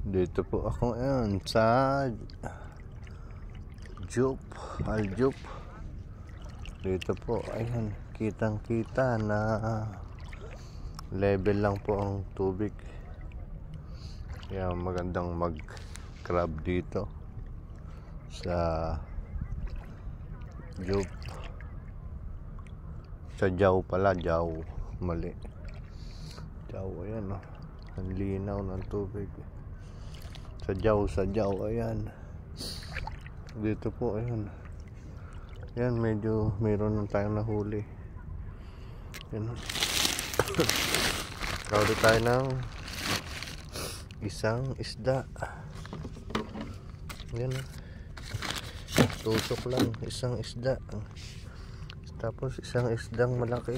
Dito po ako ngayon sa Aljup. Dito po, ayan, kitang kita na level lang po ang tubig. Kaya magandang mag crab dito sa Aljup. Sa Jaw pala, Jaw, mali. Jaw, ayan o, ang linaw ng tubig. Sa Jaw, ayan. Dito po, ayan. Ayan, medyo mayroon na tayong nahuli. Ayan. Kawali tayo ng isang isda. Ayan. Tusok lang, isang isda. Tapos isang isdang malaki,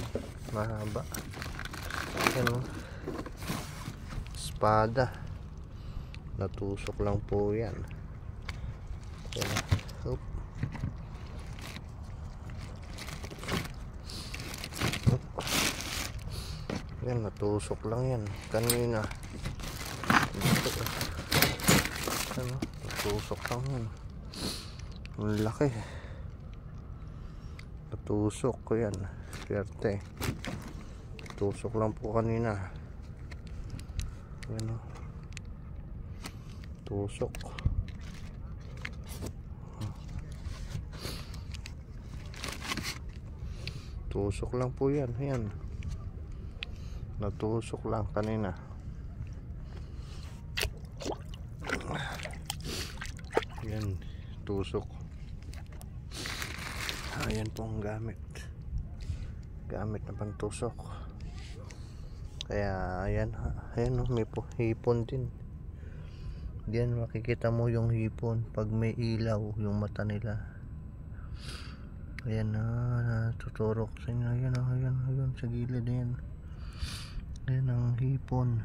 mahaba. Ayan, espada. Natusok lang po yan. Ayan. Yan, natusok lang yan kanina. Ano, natusok lang yan. Ang laki. Natusok ko yan. Swerte. Natusok lang po kanina. Yan o. Tusok. Tusok lang po yan. Yan. Natusok lang kanina. Yan. Tusok. Ayan po ang gamit. Gamit na pantusok. Kaya ayan. Ayan o. May po hipon din. Diyan makikita mo yung hipon pag may ilaw yung mata nila. Ayan na, tuturok sa inyo. Ayan, ayan, sa gilid yan. Ayan ang hipon.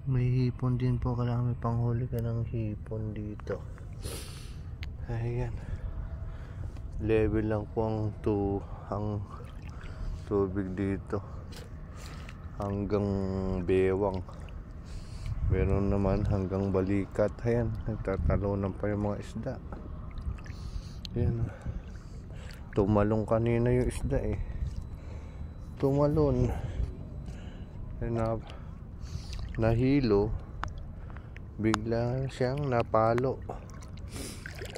May hipon din po, kailangan may panghuli ka ng hipon dito. Ayan. Level lang po ang tubig dito. Hanggang bewang. Meron naman hanggang balikat. Ayan, nagtatalunan pa yung mga isda. Ayan. Tumalong kanina yung isda eh. Tumalon. Ayan, nahilo. Bigla siyang napalo.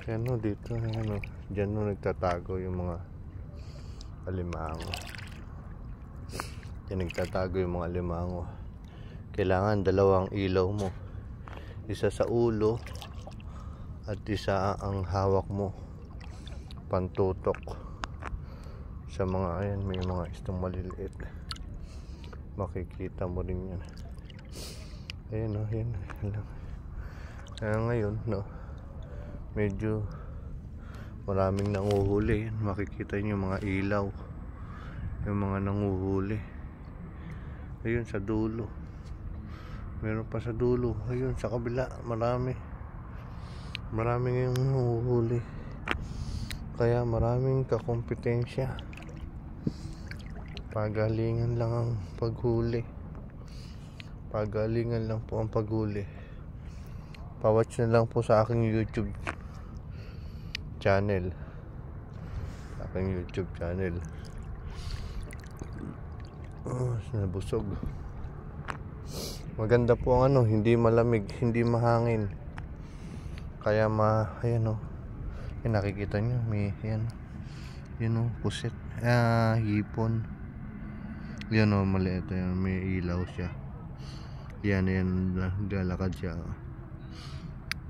Ayan o, dito. Ayan o. Diyan o nagtatago yung mga alimango. Diyan nagtatago yung mga alimango. Kailangan dalawang ilaw mo. Isa sa ulo at isa ang hawak mo. Pantutok. Sa mga, ayan, may mga istong maliliit. Makikita mo rin yan. Ayan o, ayan. Kaya ngayon, no, medyo maraming nanguhuli. Makikita nyo yung mga ilaw. Yung mga nanguhuli. Ayun sa dulo. Meron pa sa dulo. Ayun sa kabila. Maraming yung nanguhuli. Kaya maraming kakompetensya. Pagalingan lang ang paghuli. Pagalingan lang po ang paghuli. Pa-watch na lang po sa aking YouTube channel. Nabusog. Maganda po ang hindi malamig, hindi mahangin. Kaya ayan o. Yan, nakikita nyo, may yan o, pusit. Hipon. Yan o, maliit. Yan, may ilaw siya. Yan, galakad siya.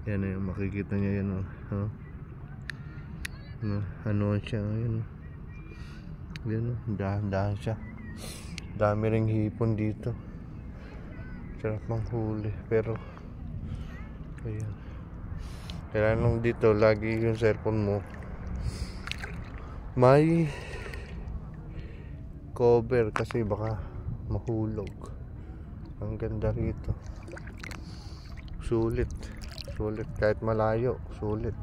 Yan, makikita nyo yan o. Ano siya, yan o. Yan o, dahan siya. Dami ring hipon dito. Sarap manghuli, pero ayan. Kailangan dito lagi yung cellphone mo may cover kasi baka mahulog. Ang ganda rito. Sulit kahit malayo. Sulit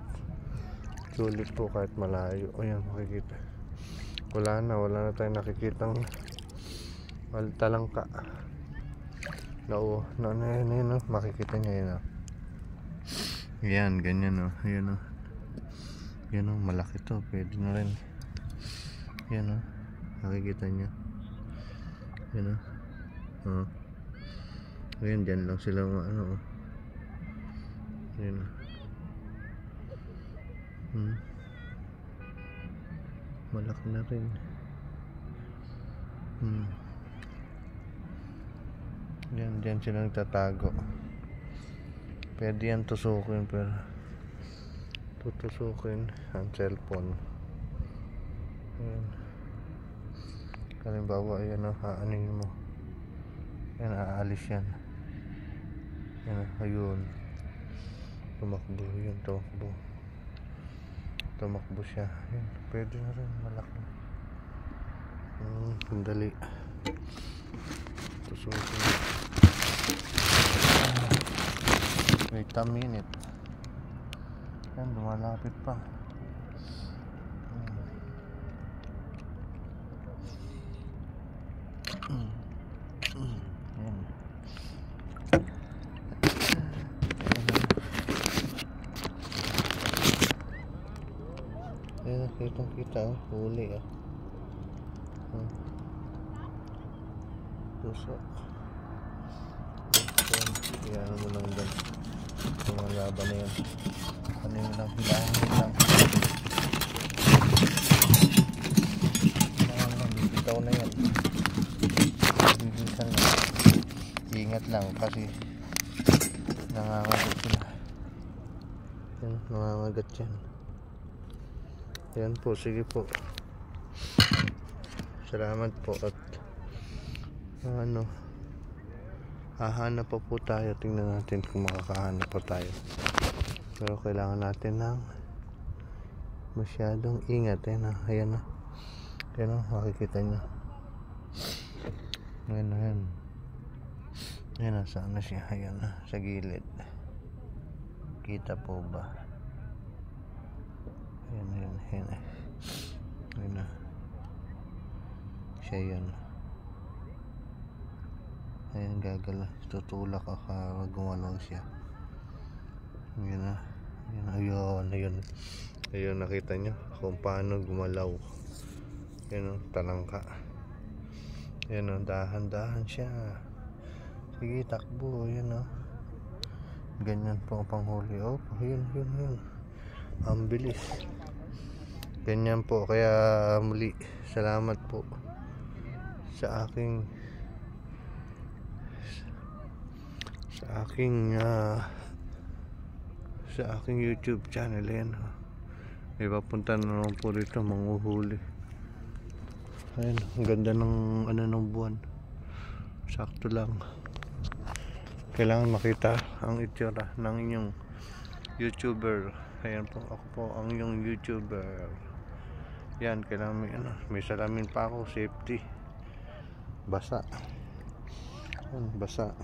po kahit malayo. Ayan, makikita. Wala na tayong nakikitang talangka. no, makikita niya yun, oh. Yan, ganyan, oh. Yan, oh. Yan, oh, malaki to, pwede na rin. Yan, oh, makikita niya. Yan, oh. Oh. Ayan, dyan lang sila, ano, oh. Yan, oh. Malaki na rin. Yan, dyan sila nagtatago. Pwede yan tusukin, pero tutusukin ang cellphone. Ayan. Halimbawa, ayan, oh, aanin mo. Yan, aalis yan. Yan, ayun. Tumakbo yun, tumakbo siya. Yan, pwede na rin, malaki. Sandali. Tusukin. Wait a minute. Yan, lumalapit pa. Yan. Ayan, kitang-kita, oh. Huli, ah. Tusok. Ayan mo lang dyan. Mga laban na yan. Ano yun lang, hilangin lang. Hilangin lang, bibitaw na yan. Bibitan lang. Ingat lang kasi nangangagat sila. Yan, nangangagat yan. Yan po, sige po. Salamat po at ano, hahanap pa po tayo. Tingnan natin kung makakahanap pa tayo, pero kailangan natin ng masyadong ingat. Ayan na, ayan na, makikita nyo. Ayan na, saan na siya? Ayan na, sa gilid. Kita po ba? Ayan na siya. Yan, ayan, gagala, tutulak ako, gumalaw siya. Yan na, ayun, nakita nyo kung paano gumalaw. Yan, talangka. Yan, dahan-dahan siya. Sige, takbo. Yan, ganyan po ang panghuli. Oh, yun, ang bilis. Ganyan po, kaya muli salamat po sa aking YouTube channel. Yan, may papunta na naman po dito, manguhuli. Ayan, ang ganda ng ng buwan. Sakto lang. Kailangan makita ang itsura ng inyong YouTuber. Ayan po, ako po ang inyong YouTuber. Yan, kailangan may salamin pa ako, safety. Basa. Basa.